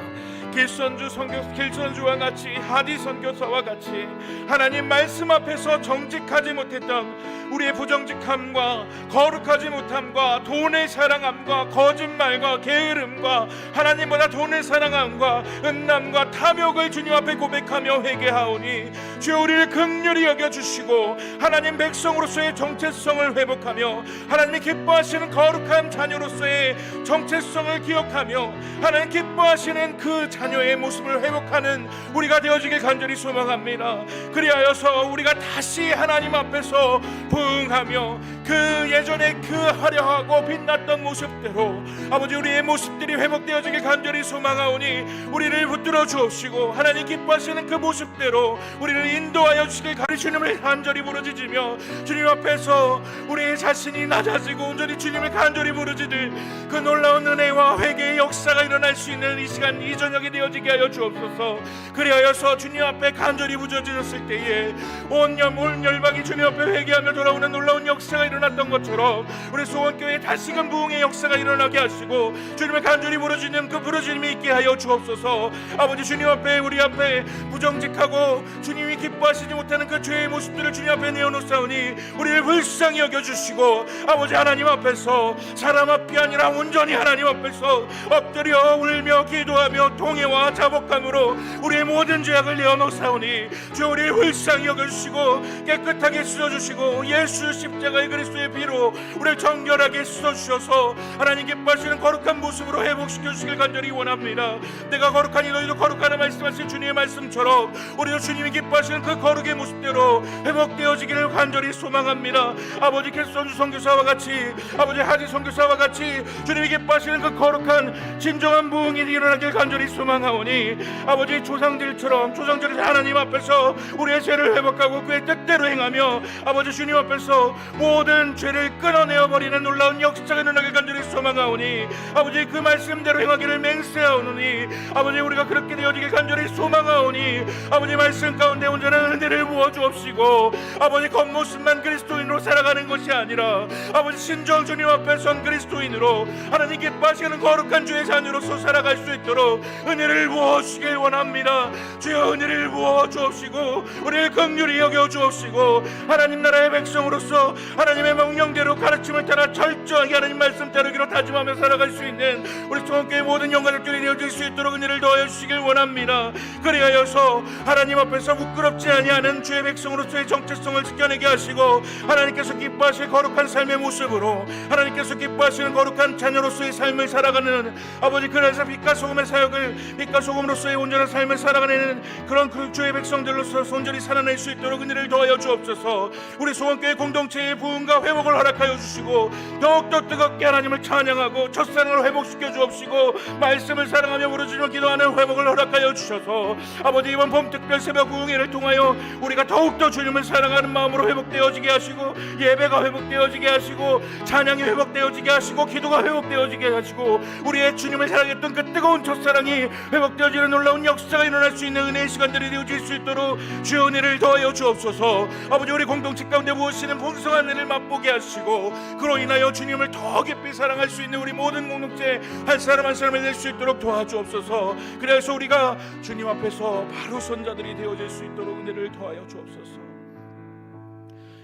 S2: 길선주와 같이 하디 선교사와 같이 하나님 말씀 앞에서 정직하지 못했던 우리의 부정직함과 거룩하지 못함과 돈의 사랑함과 거짓말과 게으름과 하나님보다 돈을 사랑함과 음란과 탐욕을 주님 앞에 고백하며 회개하오니 주여 우리를 긍휼히 여겨주시고 하나님 백성으로서의 정체성을 회복하며 하나님이 기뻐하시는 거룩한 자녀로서의 정체성을 기억하며 하나님 기뻐하시는 그 자녀의 모습을 회복하는 우리가 되어지길 간절히 소망합니다. 그리하여서 우리가 다시 하나님 앞에서 부응하며 그 예전에 그 화려하고 빛났던 모습대로 아버지 우리의 모습들이 회복되어지길 간절히 소망하오니 우리를 붙들어 주옵시고 하나님 기뻐하시는 그 모습대로 우리를 인도하여 주시길 주님을 간절히 부르짖으며 주님 앞에서 우리의 자신이 낮아지고 온전히 주님을 간절히 부르짖을 그 놀라운 은혜와 회개의 역사가 일어날 수 있는 이 시간 이 저녁이 되어지게 하여 주옵소서. 그리하여서 주님 앞에 간절히 부르짖었을 때에 온 열방이 주님 앞에 회개하며 돌아오는 놀라운 역사가 일어났던 것처럼 우리 소원교회에 다시금 부흥의 역사가 일어나게 하시고 주님을 간절히 부르짖는 그 부르짖음이 있게 하여 주옵소서. 아버지 주님 앞에 우리 앞에 부정직하고 주님이 기뻐하시지 못하는 그 죄의 모습들을 주님 앞에 내어놓사오니 우리를 불쌍히 여겨주시고 아버지 하나님 앞에서 사람 앞이 아니라 온전히 하나님 앞에서 엎드려 울며 기도하며 통회와 자복함으로 우리의 모든 죄악을 내어놓사오니 주 우리를 불쌍히 여겨주시고 깨끗하게 씻어주시고 예수 십자가의 그리스도의 피로 우리를 정결하게 씻어주셔서 하나님 기뻐하시는 거룩한 모습으로 회복시켜주시길 간절히 원합니다. 내가 거룩하니 너희도 거룩하라 말씀하신 주님의 말씀처럼 우리도 주님이 기뻐하시는 그 거룩의 모습대로 회복되어지기를 간절히 소망합니다. 아버지 길선주 선교사와 같이 아버지 하디 선교사와 같이 주님이 기뻐하시는 그 거룩한 진정한 부흥이 일어나길 간절히 소망합니다. 소망하오니 아버지 조상들처럼 하나님 앞에서 우리의 죄를 회복하고 그의 뜻대로 행하며 아버지 주님 앞에서 모든 죄를 끊어내어 버리는 놀라운 역사가 일어나길 간절히 소망하오니 아버지 그 말씀대로 행하기를 맹세하오니 아버지 우리가 그렇게 되어지길 간절히 소망하오니 아버지 말씀 가운데 온전한 은혜를 부어 주옵시고 아버지 겉모습만 그리스도인으로 살아가는 것이 아니라 아버지 신정 주님 앞에 선 그리스도인으로 하나님 기뻐하시는 거룩한 주의 자녀로서 살아갈 수 있도록 은혜를 부어 주시길 원합니다. 주여 은혜를 부어 주옵시고 우리를 긍휼히 여겨 주옵시고 하나님 나라의 백성으로서 하나님의 명령대로 가르침을 따라 철저하게 하나님 말씀 따르기로 다짐하며 살아갈 수 있는 우리 총교회 모든 영광들끼리 되어질 수 있도록 은혜를 더하여 주시길 원합니다. 그리하여서 하나님 앞에서 부끄럽지 아니하는 주의 백성으로서의 정체성을 지켜내게 하시고 하나님께서 기뻐하실 거룩한 삶의 모습으로 하나님께서 기뻐하시는 거룩한 자녀로서의 삶을 살아가는 아버지 그래서 빛과 소금의 사역을 빛과 소금으로서의 온전한 삶을 살아가는 그런 그 주의 백성들로서 온전히 살아낼 수 있도록 은혜를 더하여 주옵소서. 우리 소원교회 공동체의 부흥과 회복을 허락하여 주시고 더욱더 뜨겁게 하나님을 찬양하고 첫사랑을 회복시켜 주옵시고 말씀을 사랑하며 부르짖으며 기도하는 회복을 허락하여 주셔서 아버지 이번 봄 특별 새벽 부흥회를 통하여 우리가 더욱더 주님을 사랑하는 마음으로 회복되어지게 하시고 예배가 회복되어지게 하시고 찬양이 회복되어지게 하시고 기도가 회복되어지게 하시고 우리의 주님을 사랑했던 그 뜨거운 첫사랑이 회복되어지는 놀라운 역사가 일어날 수 있는 은혜의 시간들이 되어질 수 있도록 주의 은혜를 더하여 주옵소서. 아버지 우리 공동체 가운데 무엇이든 풍성한 은혜를 맛보게 하시고 그로 인하여 주님을 더 깊이 사랑할 수 있는 우리 모든 공동체 한 사람 한 사람이 될 수 있도록 도와주옵소서. 그래서 우리가 주님 앞에서 바로 손자들이 되어질 수 있도록 은혜를 더하여 주옵소서.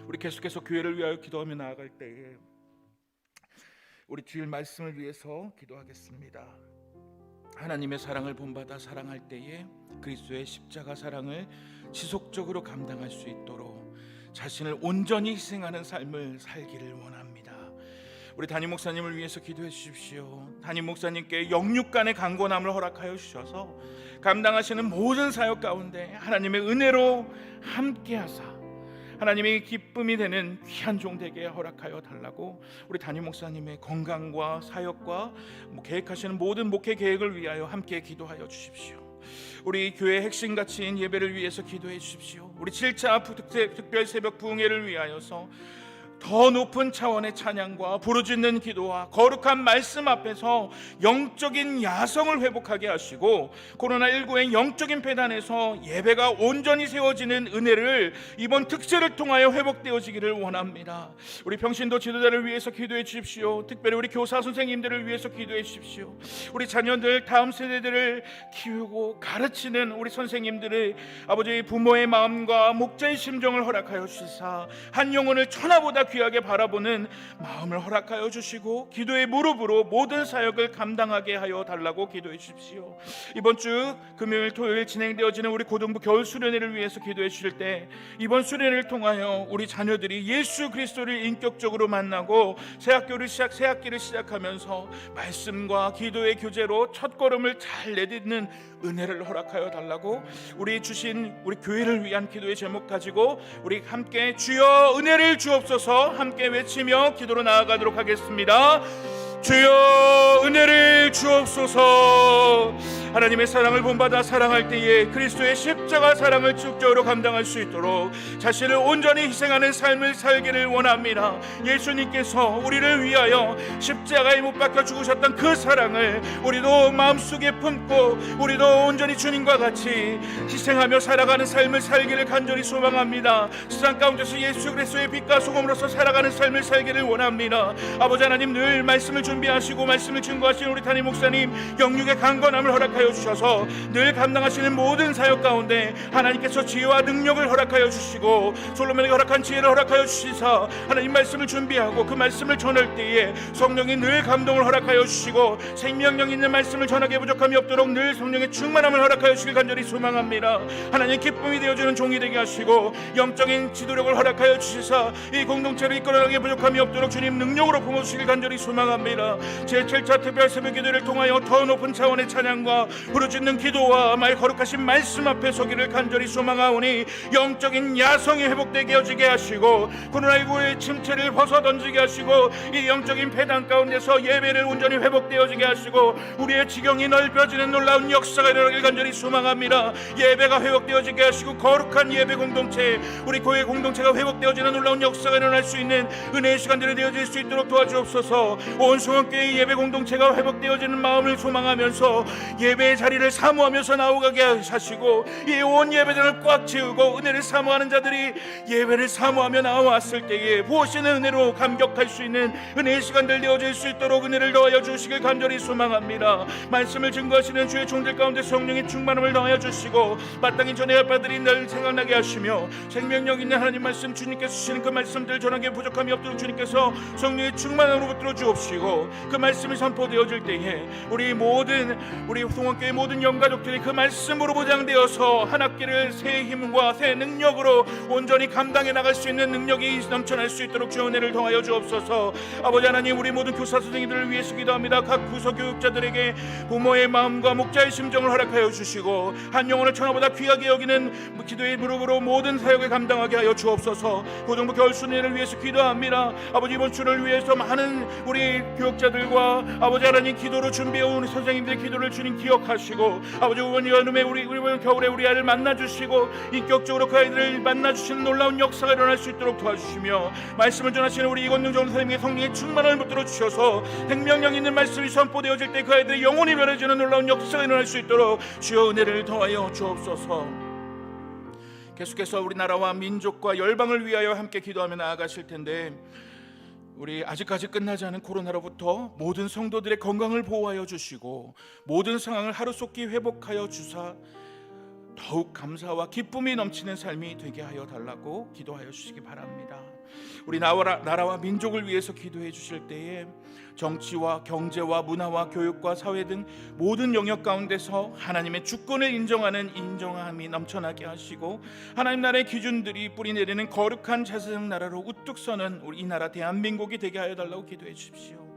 S2: 우리 계속해서 교회를 위하여 기도하며 나아갈 때에 우리 주일 말씀을 위해서 기도하겠습니다. 하나님의 사랑을 본받아 사랑할 때에 그리스도의 십자가 사랑을 지속적으로 감당할 수 있도록 자신을 온전히 희생하는 삶을 살기를 원합니다. 우리 담임 목사님을 위해서 기도해 주십시오. 담임 목사님께 영육간의 강건함을 허락하여 주셔서 감당하시는 모든 사역 가운데 하나님의 은혜로 함께하사 하나님의 기쁨이 되는 귀한 종 되게 허락하여 달라고 우리 담임 목사님의 건강과 사역과 계획하시는 모든 목회 계획을 위하여 함께 기도하여 주십시오. 우리 교회의 핵심 가치인 예배를 위해서 기도해 주십시오. 우리 7차 특별 새벽 부흥회를 위하여서 더 높은 차원의 찬양과 부르짖는 기도와 거룩한 말씀 앞에서 영적인 야성을 회복하게 하시고 코로나19의 영적인 폐단에서 예배가 온전히 세워지는 은혜를 이번 특세를 통하여 회복되어지기를 원합니다. 우리 평신도 지도자를 위해서 기도해 주십시오. 특별히 우리 교사 선생님들을 위해서 기도해 주십시오. 우리 자녀들 다음 세대들을 키우고 가르치는 우리 선생님들의 아버지 부모의 마음과 목자의 심정을 허락하여 주시사 한 영혼을 천하보다 귀하게 바라보는 마음을 허락하여 주시고 기도의 무릎으로 모든 사역을 감당하게 하여 달라고 기도해 주십시오. 이번 주 금요일 토요일 진행되어지는 우리 고등부 겨울 수련회를 위해서 기도해 주실 때 이번 수련회를 통하여 우리 자녀들이 예수 그리스도를 인격적으로 만나고 새 학기를 시작하면서 말씀과 기도의 교제로 첫걸음을 잘 내딛는 은혜를 허락하여 달라고 우리 주신 우리 교회를 위한 기도의 제목 가지고 우리 함께 주여 은혜를 주옵소서 함께 외치며 기도로 나아가도록 하겠습니다. 주여 은혜를 주옵소서. 하나님의 사랑을 본받아 사랑할 때에 그리스도의 십자가 사랑을 축적으로 감당할 수 있도록 자신을 온전히 희생하는 삶을 살기를 원합니다. 예수님께서 우리를 위하여 십자가에 못 박혀 죽으셨던 그 사랑을 우리도 마음속에 품고 우리도 온전히 주님과 같이 희생하며 살아가는 삶을 살기를 간절히 소망합니다. 세상 가운데서 예수 그리스도의 빛과 소금으로서 살아가는 삶을 살기를 원합니다. 아버지 하나님 늘 말씀을 준비하시고 말씀을 증거하시는 우리 담임 목사님 영육의 강건함을 허락하여 주셔서 늘 감당하시는 모든 사역 가운데 하나님께서 지혜와 능력을 허락하여 주시고 솔로몬에게 허락한 지혜를 허락하여 주시사 하나님 말씀을 준비하고 그 말씀을 전할 때에 성령이 늘 감동을 허락하여 주시고 생명력 있는 말씀을 전하기에 부족함이 없도록 늘 성령의 충만함을 허락하여 주시길 간절히 소망합니다. 하나님 기쁨이 되어주는 종이 되게 하시고 영적인 지도력을 허락하여 주시사 이 공동체를 이끌어가기에 부족함이 없도록 주님 능력으로 부어주시길 간절히 소망합니다. 제7차 특별 새벽 기도를 통하여 더 높은 차원의 찬양과 부르짖는 기도와 거룩하신 말씀 앞에 서기를 간절히 소망하오니 영적인 야성이 회복되게 하시게 하시고 코로나19의 침체를 벗어던지게 하시고 이 영적인 배단 가운데서 예배를 온전히 회복되어지게 하시고 우리의 지경이 넓혀지는 놀라운 역사가 일어나길 간절히 소망합니다. 예배가 회복되어지게 하시고 거룩한 예배 공동체, 우리 교회 공동체가 회복되어지는 놀라운 역사가 일어날 수 있는 은혜의 시간들이 되어질 수 있도록 도와주옵소서. 온 성원교회 예배 공동체가 회복되어지는 마음을 소망하면서 예배의 자리를 사모하면서 나오게 하시고 이 온 예배당을 꽉 채우고 은혜를 사모하는 자들이 예배를 사모하며 나왔을 때에 무엇이는 은혜로 감격할 수 있는 은혜의 시간들 되어질 수 있도록 은혜를 더하여 주시길 간절히 소망합니다. 말씀을 증거하시는 주의 종들 가운데 성령의 충만함을 더하여 주시고 마땅히 전해야 할 바들이 늘 생각나게 하시며 생명력 있는 하나님 말씀, 주님께서 주시는 그 말씀들 전하기에 부족함이 없도록 주님께서 성령의 충만함으로 붙들어 주옵시고 그 말씀이 선포되어질 때에 우리 성원교회 모든 영가족들이 그 말씀으로 보장되어서 한 학기를 새 힘과 새 능력으로 온전히 감당해 나갈 수 있는 능력이 넘쳐날 수 있도록 주의 은혜를 더하여 주옵소서. 아버지 하나님, 우리 모든 교사 선생님들을 위해서 기도합니다. 각 부서 교육자들에게 부모의 마음과 목자의 심정을 허락하여 주시고 한 영혼을 천하보다 귀하게 여기는 기도의 무릎으로 모든 사역을 감당하게 하여 주옵소서. 고등부 겨울수련회를 위해서 기도합니다. 아버지, 이번 주를 위해서 많은 우리 교육자들과 아버지 하나님 기도로 준비해온 선생님들의 기도를 주님 기억하시고 아버지, 이번 여름에 우리 겨울에 우리 아이를 만나주시고 인격적으로 그 아이들을 만나주시는 놀라운 역사가 일어날 수 있도록 도와주시며 말씀을 전하시는 우리 이건능 전사님의 성령의 충만함을 붙들어 주셔서 생명력 있는 말씀이 선포되어질 때 그 아이들의 영혼이 변해지는 놀라운 역사가 일어날 수 있도록 주여 은혜를 더하여 주옵소서. 계속해서 우리나라와 민족과 열방을 위하여 함께 기도하며 나아가실 텐데 우리 아직까지 끝나지 않은 코로나로부터 모든 성도들의 건강을 보호하여 주시고 모든 상황을 하루속히 회복하여 주사 더욱 감사와 기쁨이 넘치는 삶이 되게 하여 달라고 기도하여 주시기 바랍니다. 우리 나라와 민족을 위해서 기도해 주실 때에 정치와 경제와 문화와 교육과 사회 등 모든 영역 가운데서 하나님의 주권을 인정하는 인정함이 넘쳐나게 하시고 하나님 나라의 기준들이 뿌리내리는 거룩한 자세상 나라로 우뚝 서는 우리 이 나라 대한민국이 되게 하여 달라고 기도해 주십시오.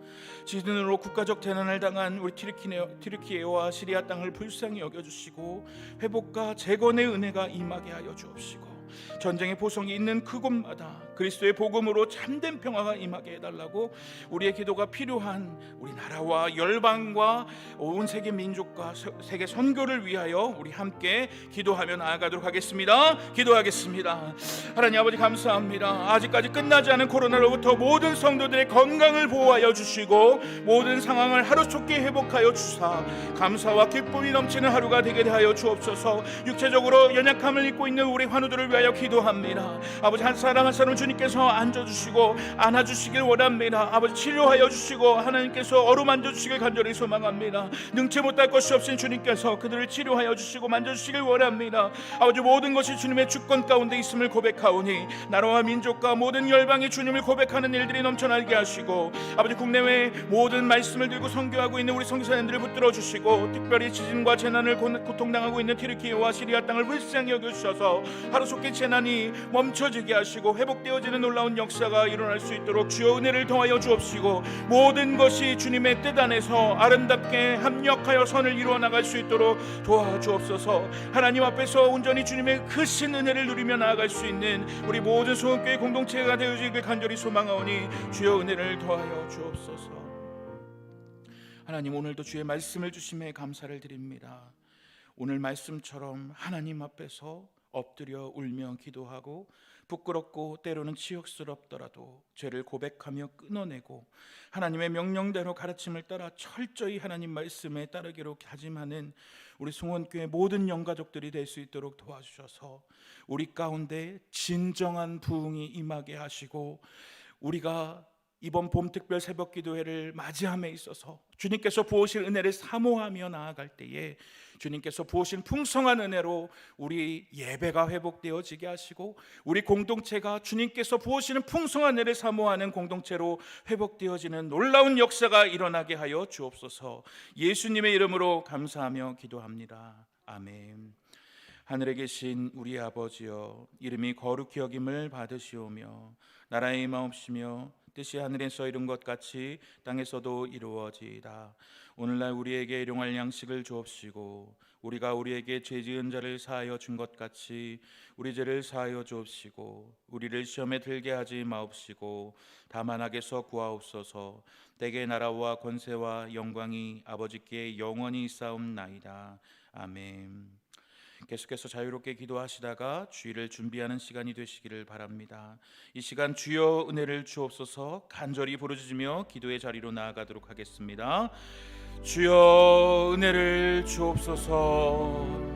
S2: 지진으로 국가적 재난을 당한 우리 튀르키예와 시리아 땅을 불쌍히 여겨주시고 회복과 재건의 은혜가 임하게 하여 주옵시고 전쟁의 보성이 있는 그곳마다 그리스도의 복음으로 참된 평화가 임하게 해달라고 우리의 기도가 필요한 우리 나라와 열방과 온 세계 민족과 세계 선교를 위하여 우리 함께 기도하며 나아가도록 하겠습니다. 기도하겠습니다. 하나님 아버지, 감사합니다. 아직까지 끝나지 않은 코로나로부터 모든 성도들의 건강을 보호하여 주시고 모든 상황을 하루속히 회복하여 주사 감사와 기쁨이 넘치는 하루가 되게 하여 주옵소서. 육체적으로 연약함을 입고 있는 우리 환우들을 위하여 기도합니다. 아버지, 한 사람 한 사람 주님께서 앉아주시고 안아주시길 원합니다. 아버지, 치료하여 주시고 하나님께서 어루만져 주시길 간절히 소망합니다. 능치 못할 것이 없인 주님께서 그들을 치료하여 주시고 만져주시길 원합니다. 아버지, 모든 것이 주님의 주권 가운데 있음을 고백하오니 나라와 민족과 모든 열방이 주님을 고백하는 일들이 넘쳐나게 하시고 아버지, 국내외 모든 말씀을 들고 선교하고 있는 우리 선교사님들을 붙들어 주시고 특별히 지진과 재난을 고통당하고 있는 튀르키예와 시리아 땅을 불쌍히 여겨주셔서 하루속히 재난이 멈춰지게 하시고 회복되어지는 놀라운 역사가 일어날 수 있도록 주여 은혜를 더하여 주옵시고 모든 것이 주님의 뜻 안에서 아름답게 합력하여 선을 이루어 나갈 수 있도록 도와주옵소서. 하나님 앞에서 온전히 주님의 크신 은혜를 누리며 나아갈 수 있는 우리 모든 소원교회 공동체가 되어지길 간절히 소망하오니 주여 은혜를 더하여 주옵소서. 하나님, 오늘도 주의 말씀을 주심에 감사를 드립니다. 오늘 말씀처럼 하나님 앞에서 엎드려 울며 기도하고 부끄럽고 때로는 치욕스럽더라도 죄를 고백하며 끊어내고 하나님의 명령대로 가르침을 따라 철저히 하나님 말씀에 따르기로 다짐하는 우리 송원교회 모든 영가족들이 될 수 있도록 도와주셔서 우리 가운데 진정한 부흥이 임하게 하시고 우리가 이번 봄특별 새벽기도회를 맞이함에 있어서 주님께서 부으실 은혜를 사모하며 나아갈 때에 주님께서 부으신 풍성한 은혜로 우리 예배가 회복되어지게 하시고 우리 공동체가 주님께서 부으시는 풍성한 은혜를 사모하는 공동체로 회복되어지는 놀라운 역사가 일어나게 하여 주옵소서. 예수님의 이름으로 감사하며 기도합니다. 아멘. 하늘에 계신 우리 아버지여, 이름이 거룩히 여김을 받으시오며 나라의 임하옵시며 뜻이 하늘에서 이룬 것 같이 땅에서도 이루어지이다. 오늘날 우리에게 일용할 양식을 주옵시고 우리가 우리에게 죄 지은 자를 사하여 준 것 같이 우리 죄를 사하여 주옵시고 우리를 시험에 들게 하지 마옵시고 다만 악에서 구하옵소서. 대개 나라와 권세와 영광이 아버지께 영원히 있사옵나이다. 아멘. 계속해서 자유롭게 기도하시다가 주일을 준비하는 시간이 되시기를 바랍니다. 이 시간 주여 은혜를 주옵소서 간절히 부르짖으며 기도의 자리로 나아가도록 하겠습니다. 주여 은혜를 주옵소서.